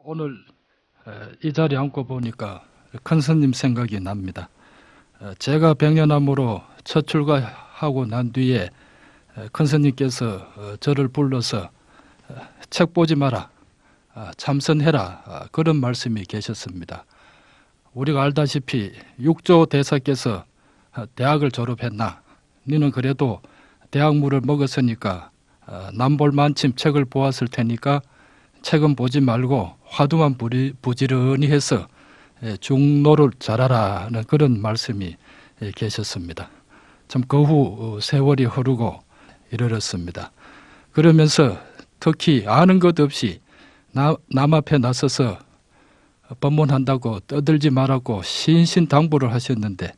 오늘 이 자리에 앉고 보니까 큰 스님 생각이 납니다. 제가 백년암으로 첫 출가하고 난 뒤에 큰 스님께서 저를 불러서 책 보지 마라, 참선해라, 그런 말씀이 계셨습니다. 우리가 알다시피 육조 대사께서 대학을 졸업했나, 너는 그래도 대학물을 먹었으니까 남볼만침 책을 보았을 테니까 책은 보지 말고 화두만 부지런히 해서 중노를 잘하라는 그런 말씀이 계셨습니다. 참 그 후 세월이 흐르고 이르렀습니다. 그러면서 특히 아는 것 없이 남 앞에 나서서 법문한다고 떠들지 말라고 신신당부를 하셨는데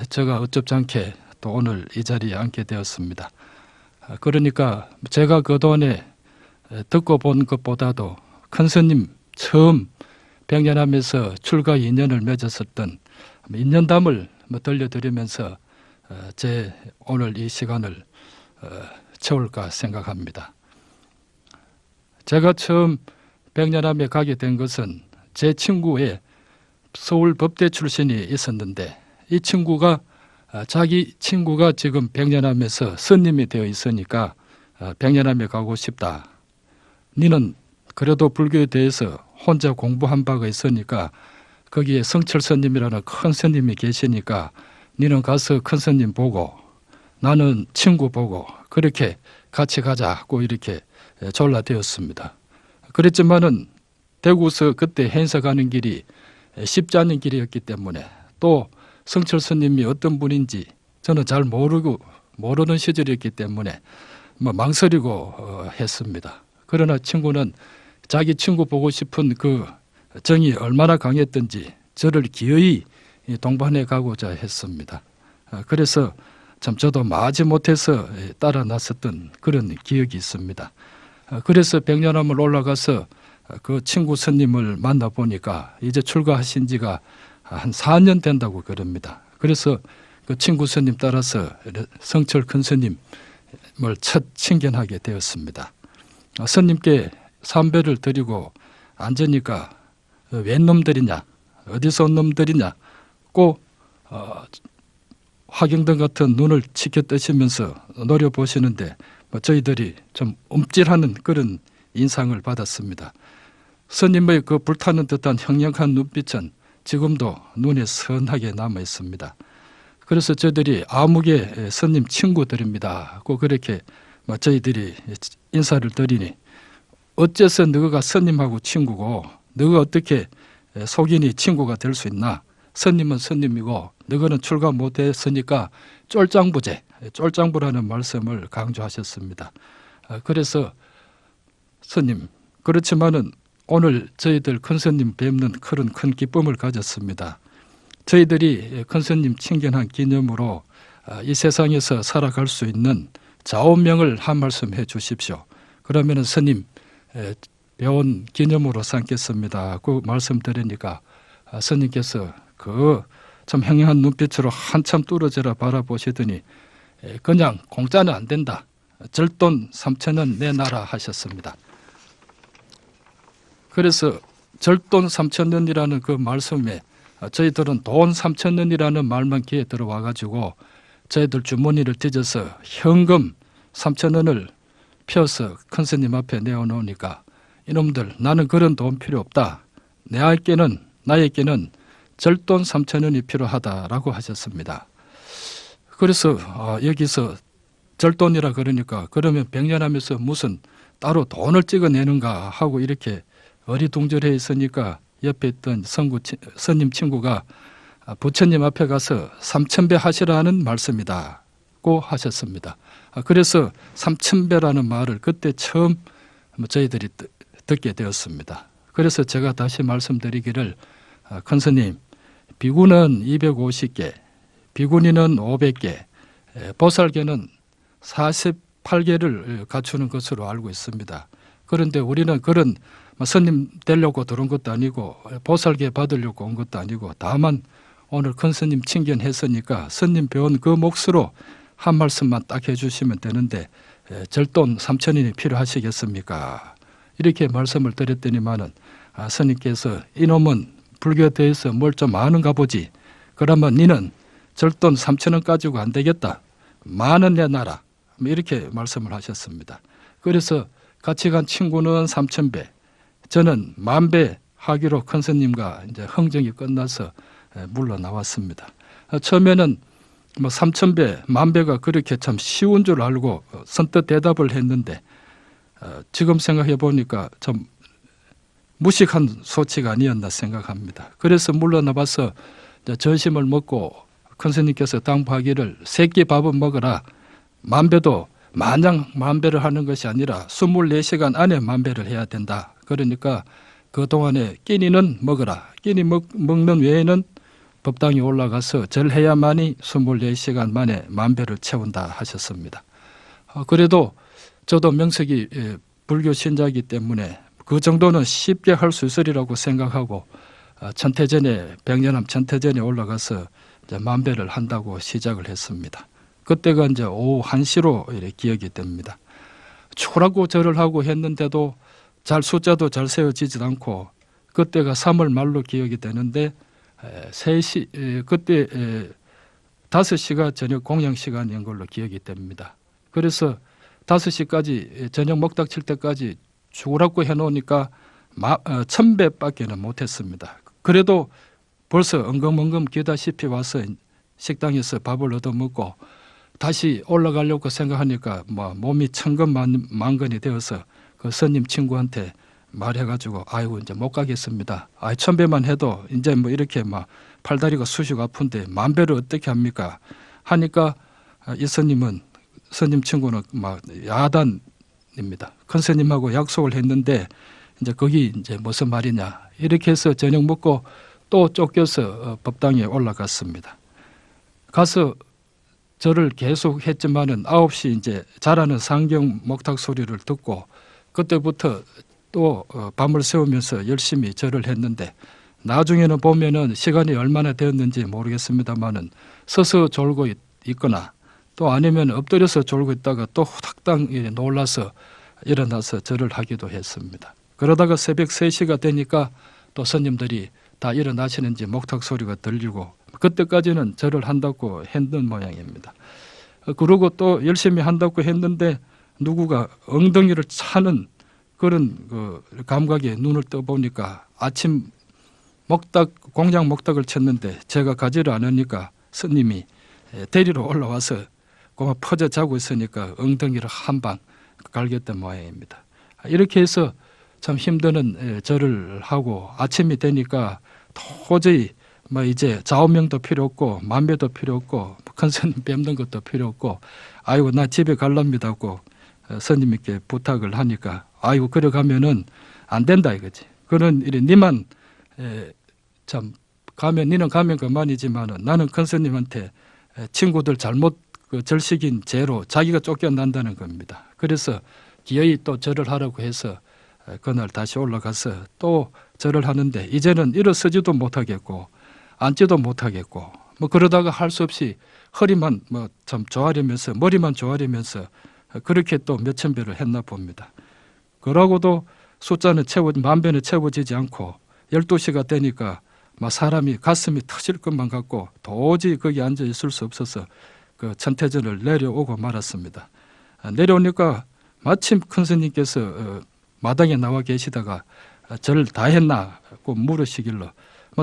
제가 어쩌지 않게 또 오늘 이 자리에 앉게 되었습니다. 그러니까 제가 그동안에 듣고 본 것보다도 큰 스님 처음 백년암에서 출가 인연을 맺었었던 인연담을 들려드리면서 제 오늘 이 시간을 채울까 생각합니다. 제가 처음 백년암에 가게 된 것은 제 친구의 서울 법대 출신이 있었는데 이 친구가 자기 친구가 지금 백년암에서 스님이 되어 있으니까 백년암에 가고 싶다. 니는 그래도 불교에 대해서 혼자 공부한 바가 있으니까 거기에 성철 스님이라는 큰 스님이 계시니까 니는 가서 큰 스님 보고 나는 친구 보고 그렇게 같이 가자고 이렇게 졸라되었습니다. 그랬지만은 대구서 그때 행사 가는 길이 쉽지 않은 길이었기 때문에 또 성철 스님이 어떤 분인지 저는 잘 모르는 시절이었기 때문에 망설이고 했습니다. 그러나 친구는 자기 친구 보고 싶은 그 정이 얼마나 강했던지 저를 기어이 동반해 가고자 했습니다. 그래서 참 저도 마지 못해서 따라 나섰던 그런 기억이 있습니다. 그래서 백년암을 올라가서 그 친구 스님을 만나보니까 이제 출가하신 지가 한 4년 된다고 그럽니다. 그래서 그 친구 스님 따라서 성철 큰 스님을 첫 친견하게 되었습니다. 스님께 삼배를 드리고 앉으니까 웬 놈들이냐, 어디서 온 놈들이냐, 꼭 화경등 같은 눈을 치켜뜨시면서 노려보시는데 저희들이 좀 움찔하는 그런 인상을 받았습니다. 스님의 그 불타는 듯한 형령한 눈빛은 지금도 눈에 선하게 남아 있습니다. 그래서 저희들이 아무개 스님 친구들입니다. 꼭 그렇게 저희들이 인사를 드리니 어째서 너가 스님하고 친구고 너가 어떻게 속인이 친구가 될 수 있나? 스님은 스님이고 너는 출가 못했으니까 쫄장부라는 말씀을 강조하셨습니다. 그래서 스님, 그렇지만은 오늘 저희들 큰 스님 뵙는 큰 기쁨을 가졌습니다. 저희들이 큰 스님 친견한 기념으로 이 세상에서 살아갈 수 있는 좌우명을 한 말씀 해 주십시오. 그러면 스님 배운 기념으로 삼겠습니다. 그 말씀드리니까 스님께서 그 참 행한 눈빛으로 한참 뚫어져라 바라보시더니 그냥 공짜는 안 된다. 절돈 3,000원 내놔라 하셨습니다. 그래서 절돈 3,000원이라는 그 말씀에 저희들은 돈 3,000원이라는 말만 귀에 들어와 가지고 저희들 주머니를 뒤져서 현금 3,000원을 펴서 큰 스님 앞에 내어놓으니까 이놈들 나는 그런 돈 필요 없다. 나에게는 절돈 3,000원이 필요하다라고 하셨습니다. 그래서 여기서 절돈이라 그러니까 그러면 백년암에서 무슨 따로 돈을 찍어내는가 하고 이렇게 어리둥절해 있으니까 옆에 있던 스님 친구가 부처님 앞에 가서 3,000배 하시라는 말씀이다고 하셨습니다. 그래서 3,000배라는 말을 그때 처음 저희들이 듣게 되었습니다. 그래서 제가 다시 말씀드리기를 큰 스님, 비구는 250개, 비구니는 500개, 보살개는 48개를 갖추는 것으로 알고 있습니다. 그런데 우리는 그런 스님 되려고 들어온 것도 아니고 보살개 받으려고 온 것도 아니고 다만 오늘 큰 스님 친견했으니까 스님 배운 그 몫으로 한 말씀만 딱 해주시면 되는데 절돈 3,000원이 필요하시겠습니까? 이렇게 말씀을 드렸더니만은 스님께서 이놈은 불교에 대해서 뭘 좀 아는가 보지. 그러면 니는 절돈 3,000원 가지고 안 되겠다. 10,000원 내놔라. 이렇게 말씀을 하셨습니다. 그래서 같이 간 친구는 3,000배, 저는 10,000배 하기로 큰 스님과 이제 흥정이 끝나서 물러나왔습니다. 처음에는 3,000배, 10,000배가 그렇게 참 쉬운 줄 알고 선뜻 대답을 했는데 지금 생각해 보니까 참 무식한 소치가 아니었나 생각합니다. 그래서 물러나와서 점심을 먹고 큰 스님께서 당부하기를 세끼 밥은 먹어라. 10,000배도 마냥 10,000배를 하는 것이 아니라 24시간 안에 10,000배를 해야 된다. 그러니까 그동안에 끼니는 먹어라. 끼니 먹는 외에는 법당에 올라가서 절해야만이 24시간 만에 10,000배를 채운다 하셨습니다. 그래도 저도 명색이 불교 신자이기 때문에 그 정도는 쉽게 할 수 있으리라고 생각하고 천태전에 백년암 천태전에 올라가서 이제 10,000배를 한다고 시작을 했습니다. 그때가 이제 오후 1시로 이렇게 기억이 됩니다. 추라고 절을 하고 했는데도 잘 숫자도 잘 세워지지 않고 그때가 3월 말로 기억이 되는데 3시 그때 5시가 저녁 공양 시간인 걸로 기억이 됩니다. 그래서 5시까지 저녁 먹닥 칠 때까지 죽으라고 해놓으니까 1,000배밖에는 못했습니다. 그래도 벌써 엉금엉금 기다시피 와서 식당에서 밥을 얻어먹고 다시 올라가려고 생각하니까 몸이 천근만근이 되어서 그 스님 친구한테 말해가지고 아이고 이제 못 가겠습니다. 1,000배만 해도 이제 이렇게 팔다리가 쑤시고 아픈데 10,000배를 어떻게 합니까? 하니까 이 스님 친구는 야단입니다. 큰 스님하고 약속을 했는데 이제 거기 이제 무슨 말이냐 이렇게 해서 저녁 먹고 또 쫓겨서 법당에 올라갔습니다. 가서 절을 계속 했지만은 9시 이제 잘하는 상경 목탁 소리를 듣고 그때부터 또 밤을 새우면서 열심히 절을 했는데 나중에는 보면은 시간이 얼마나 되었는지 모르겠습니다만은 서서 졸고 있거나 또 아니면 엎드려서 졸고 있다가 또 후닥당 놀라서 일어나서 절을 하기도 했습니다. 그러다가 새벽 3시가 되니까 또 스님들이 다 일어나시는지 목탁 소리가 들리고 그때까지는 절을 한다고 했던 모양입니다. 그러고 또 열심히 한다고 했는데 누구가 엉덩이를 차는 그런 그 감각에 눈을 떠보니까 아침 공장 목탁을 쳤는데 제가 가지를 않으니까 스님이 데리러 올라와서 고마 퍼져 자고 있으니까 엉덩이를 한 방 갈겼던 모양입니다. 이렇게 해서 참 힘드는 절을 하고 아침이 되니까 도저히 이제 좌우명도 필요 없고 10,000배도 필요 없고 큰 스님 뵙는 것도 필요 없고 아이고 나 집에 갈랍니다고 스님께 부탁을 하니까 아이고 그래 가면은 안 된다 이거지. 그런 일이 니만 참 가면 니는 가면 그만이지만은 나는 큰 스님한테 친구들 잘못 절식인 죄로 자기가 쫓겨난다는 겁니다. 그래서 기어이 또 절을 하라고 해서 그날 다시 올라가서 또 절을 하는데 이제는 일어서지도 못하겠고 앉지도 못하겠고 그러다가 할 수 없이 허리만 참 조아리면서 머리만 조아리면서 그렇게 또 몇천 배를 했나 봅니다. 그러고도 숫자는 10,000배는 채워지지 않고 12시가 되니까 사람이 가슴이 터질 것만 같고 도저히 거기 앉아 있을 수 없어서 그 천태전을 내려오고 말았습니다. 내려오니까 마침 큰 스님께서 마당에 나와 계시다가 절 다 했나고 물으시길로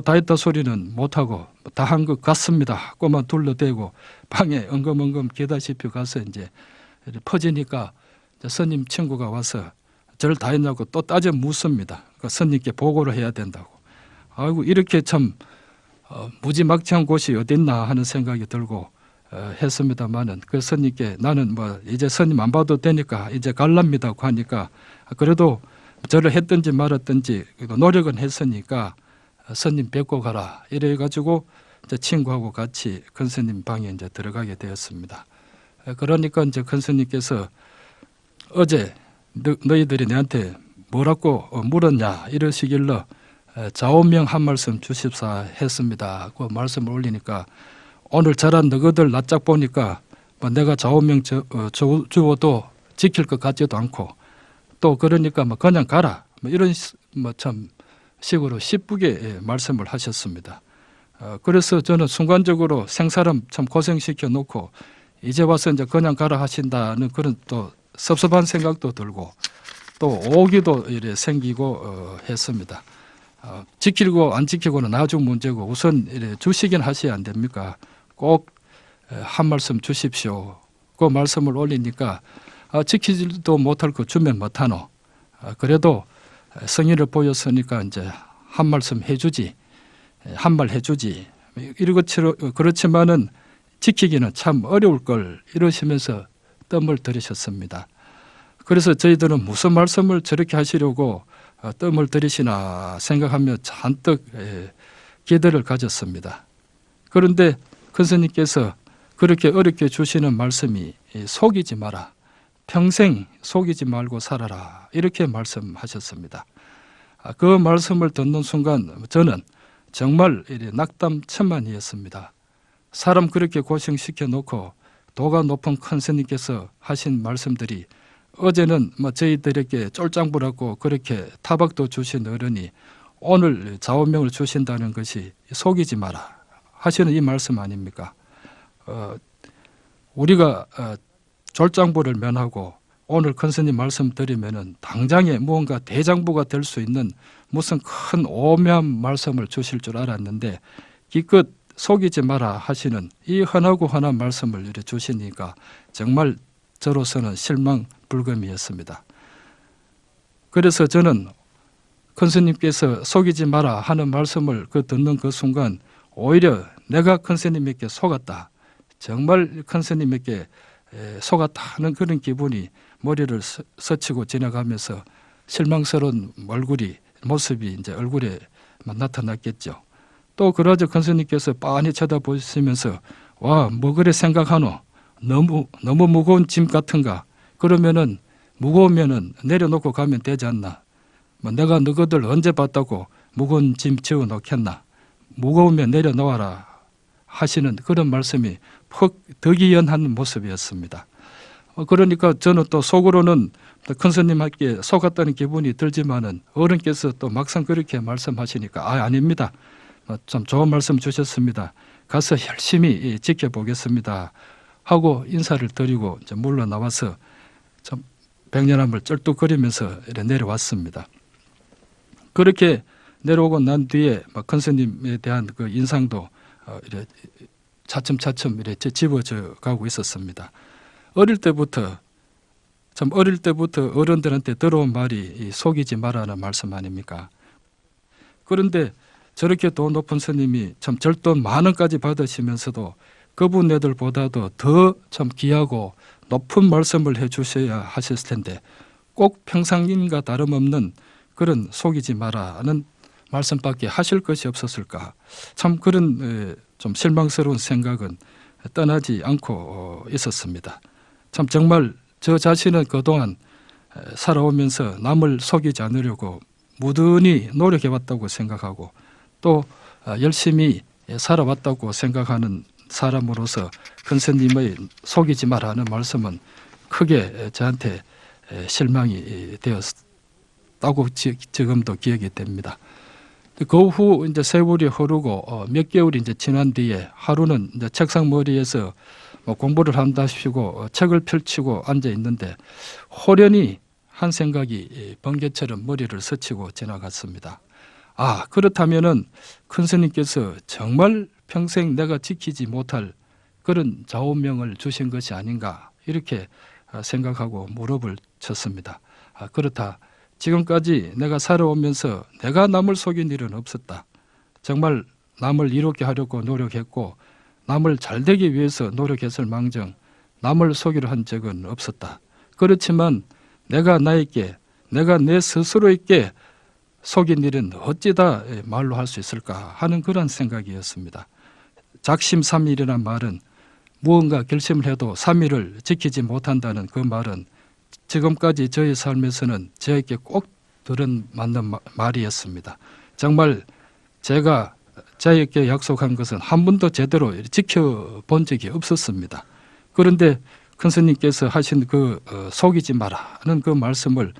다 했다 소리는 못하고 다 한 것 같습니다 하고만 둘러대고 방에 엉금엉금 기다시피 가서 이제 퍼지니까 스님 친구가 와서 절 다 했냐고 또 따져 묻습니다. 그 스님께 보고를 해야 된다고. 아이고 이렇게 참 무지막지한 곳이 어딨나 하는 생각이 들고 했습니다만은 그 스님께 나는 이제 스님 안 봐도 되니까 이제 갈랍니다고 하니까 그래도 절을 했든지 말았든지 노력은 했으니까 스님 뵙고 가라 이래 가지고 이제 친구하고 같이 큰 스님 방에 이제 들어가게 되었습니다. 그러니까 이제 큰 스님께서 어제 너희들이 내한테 뭐라고 물었냐 이러시길래 좌우명 한 말씀 주십사 했습니다. 그 말씀을 올리니까 오늘 저런 너희들 낯짝 보니까 내가 좌우명 주어도 지킬 것 같지도 않고 또 그러니까 그냥 가라 이런 참 식으로 시쁘게 말씀을 하셨습니다. 그래서 저는 순간적으로 생사람 참 고생시켜 놓고 이제 와서 이제 그냥 가라 하신다는 그런 또 섭섭한 생각도 들고 또 오기도 이래 생기고 했습니다. 지키고 안 지키고는 나중 문제고 우선 이래 주시긴 하셔야 안 됩니까? 꼭 한 말씀 주십시오. 그 말씀을 올리니까 지키지도 못할 거 주면 못하노. 그래도 성의를 보였으니까 이제 한 말씀 해주지, 한 말 해주지. 그렇지만은 지키기는 참 어려울 걸 이러시면서 뜸을 들이셨습니다. 그래서 저희들은 무슨 말씀을 저렇게 하시려고 뜸을 들이시나 생각하며 잔뜩 기대를 가졌습니다. 그런데 큰 스님께서 그렇게 어렵게 주시는 말씀이 속이지 마라. 평생 속이지 말고 살아라. 이렇게 말씀하셨습니다. 그 말씀을 듣는 순간 저는 정말 낙담천만이었습니다. 사람 그렇게 고생시켜 놓고 도가 높은 큰 스님께서 하신 말씀들이 어제는 저희들에게 쫄짱부라고 그렇게 타박도 주신 어른이 오늘 좌우명을 주신다는 것이 속이지 마라 하시는 이 말씀 아닙니까? 우리가 졸장부를 면하고 오늘 큰 스님 말씀 드리면은 당장에 무언가 대장부가 될 수 있는 무슨 큰 오묘한 말씀을 주실 줄 알았는데 기껏 속이지 마라 하시는 이 흔하고 흔한 말씀을 이렇게 주시니까 정말 저로서는 실망불금이었습니다. 그래서 저는 큰 스님께서 속이지 마라 하는 말씀을 듣는 그 순간 오히려 내가 큰 스님에게 속았다. 정말 큰 스님에게 속았다는 그런 기분이 머리를 스치고 지나가면서 실망스러운 모습이 이제 얼굴에 나타났겠죠. 또 그러자 큰 스님께서 빤히 쳐다보시면서 와, 뭐 그래 생각하노? 너무 무거운 짐 같은가? 그러면은 무거우면은 내려놓고 가면 되지 않나? 내가 너희들 언제 봤다고 무거운 짐 지어 놓겠나? 무거우면 내려놓아라 하시는 그런 말씀이 퍽 덕이연한 모습이었습니다. 그러니까 저는 또 속으로는 큰 스님께 속았다는 기분이 들지만은 어른께서 또 막상 그렇게 말씀하시니까 아닙니다. 참 좋은 말씀 주셨습니다. 가서 열심히 지켜보겠습니다. 하고 인사를 드리고 이제 물러나와서 참 백년함을 쩔뚝거리면서 내려왔습니다. 그렇게 내려오고 난 뒤에 큰 스님에 대한 그 인상도 이래 차츰차츰 이렇게 집어져 가고 있었습니다. 어릴 때부터 어른들한테 들어온 말이 속이지 말라는 말씀 아닙니까? 그런데 저렇게 돈 높은 스님이 참 절돈 10,000원까지 받으시면서도 그분 애들보다도 더 참 귀하고 높은 말씀을 해주셔야 하셨을 텐데 꼭 평상인과 다름없는 그런 속이지 마라는 말씀밖에 하실 것이 없었을까? 참 그런 좀 실망스러운 생각은 떠나지 않고 있었습니다. 참 정말 저 자신은 그동안 살아오면서 남을 속이지 않으려고 무던히 노력해왔다고 생각하고 또 열심히 살아왔다고 생각하는 사람으로서 큰 스님의 속이지 마라는 말씀은 크게 저한테 실망이 되었다고 지금도 기억이 됩니다. 그 후 이제 세월이 흐르고 몇 개월이 이제 지난 뒤에 하루는 이제 책상 머리에서 공부를 한다시고 책을 펼치고 앉아 있는데 호련히 한 생각이 번개처럼 머리를 스치고 지나갔습니다. 그렇다면은 큰 스님께서 정말 평생 내가 지키지 못할 그런 좌우명을 주신 것이 아닌가 이렇게 생각하고 무릎을 쳤습니다. 그렇다. 지금까지 내가 살아오면서 내가 남을 속인 일은 없었다. 정말 남을 이롭게 하려고 노력했고 남을 잘되기 위해서 노력했을 망정 남을 속이려 한 적은 없었다. 그렇지만 내가 내 스스로에게 속인 일은 어찌다 말로 할 수 있을까 하는 그런 생각이었습니다. 작심삼일이란 말은 무언가 결심을 해도 3일을 지키지 못한다는 그 말은 지금까지 저의 삶에서는 저에게 꼭 들은 맞는 말이었습니다. 정말 제가 저에게 약속한 것은 한 번도 제대로 지켜본 적이 없었습니다. 그런데 큰 스님께서 하신 그 속이지 마라는 그 말씀을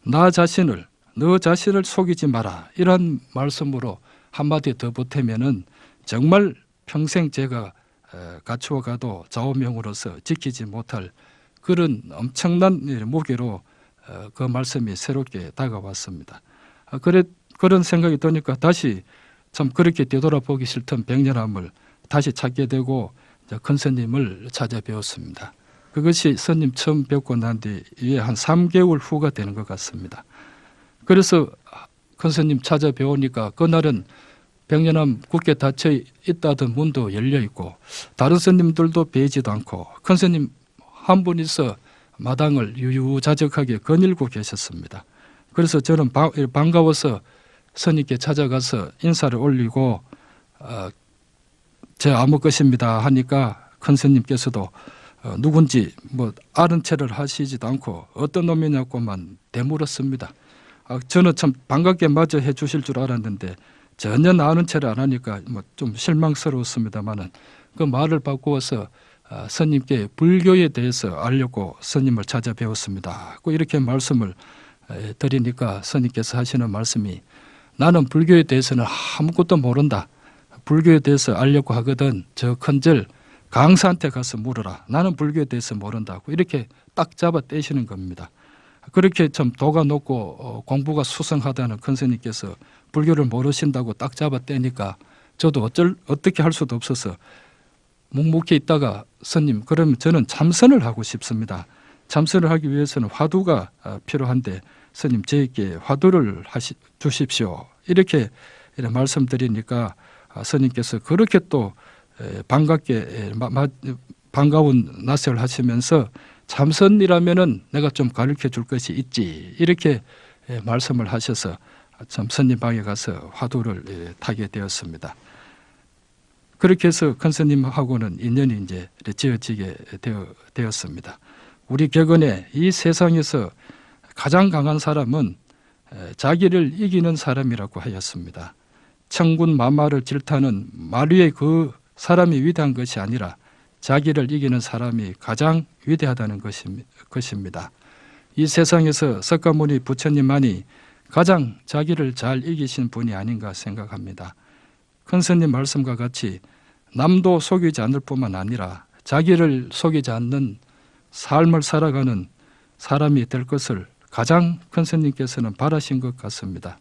나 자신을 너 자신을 속이지 마라. 이런 말씀으로 한마디 더 보태면은 정말 평생 제가 갖추어 가도 좌우명으로서 지키지 못할 그런 엄청난 무게로 그 말씀이 새롭게 다가왔습니다. 그런 생각이 드니까 다시 참 그렇게 되돌아보기 싫던 백년함을 다시 찾게 되고 큰 스님을 찾아뵈었습니다. 그것이 스님 처음 뵙고 난 뒤에 한 3개월 후가 되는 것 같습니다. 그래서 큰 스님 찾아뵈오니까 그날은 백년함 굳게 닫혀 있다던 문도 열려 있고 다른 스님들도 뵈지도 않고 큰 스님 한 분이서 마당을 유유자적하게 거닐고 계셨습니다. 그래서 저는 반가워서 스님께 찾아가서 인사를 올리고 제 아무 것입니다 하니까 큰 스님께서도 누군지 뭐 아는 체를 하시지도 않고 어떤 놈이냐고만 되물었습니다. 저는 참 반갑게 맞아 해 주실 줄 알았는데 전혀 아는 체를 안 하니까 뭐 좀 실망스러웠습니다만은 그 말을 바꾸어서 스님께 불교에 대해서 알려고 스님을 찾아뵈었습니다. 이렇게 말씀을 드리니까 스님께서 하시는 말씀이 나는 불교에 대해서는 아무것도 모른다. 불교에 대해서 알려고 하거든 저 큰절 강사한테 가서 물어라. 나는 불교에 대해서 모른다고 이렇게 딱 잡아 떼시는 겁니다. 그렇게 참 도가 높고 공부가 수성하다는 큰 스님께서 불교를 모르신다고 딱 잡아 떼니까 저도 어떻게 할 수도 없어서 묵묵히 있다가 스님 그러면 저는 참선을 하고 싶습니다. 참선을 하기 위해서는 화두가 필요한데 스님 저에게 화두를 주십시오. 이렇게 말씀드리니까 스님께서 그렇게 또 반갑게 반가운 낯을 하시면서 참선이라면은 내가 좀 가르쳐 줄 것이 있지 이렇게 말씀을 하셔서 참 스님 방에 가서 화두를 타게 되었습니다. 그렇게 해서 큰 스님하고는 인연이 이제 지어지게 되었습니다. 우리 격언에 이 세상에서 가장 강한 사람은 자기를 이기는 사람이라고 하였습니다. 천군 만마를 질타는 말 위에 그 사람이 위대한 것이 아니라 자기를 이기는 사람이 가장 위대하다는 것입니다. 이 세상에서 석가모니 부처님만이 가장 자기를 잘 이기신 분이 아닌가 생각합니다. 큰 스님 말씀과 같이 남도 속이지 않을 뿐만 아니라 자기를 속이지 않는 삶을 살아가는 사람이 될 것을 가장 큰 스님께서는 바라신 것 같습니다.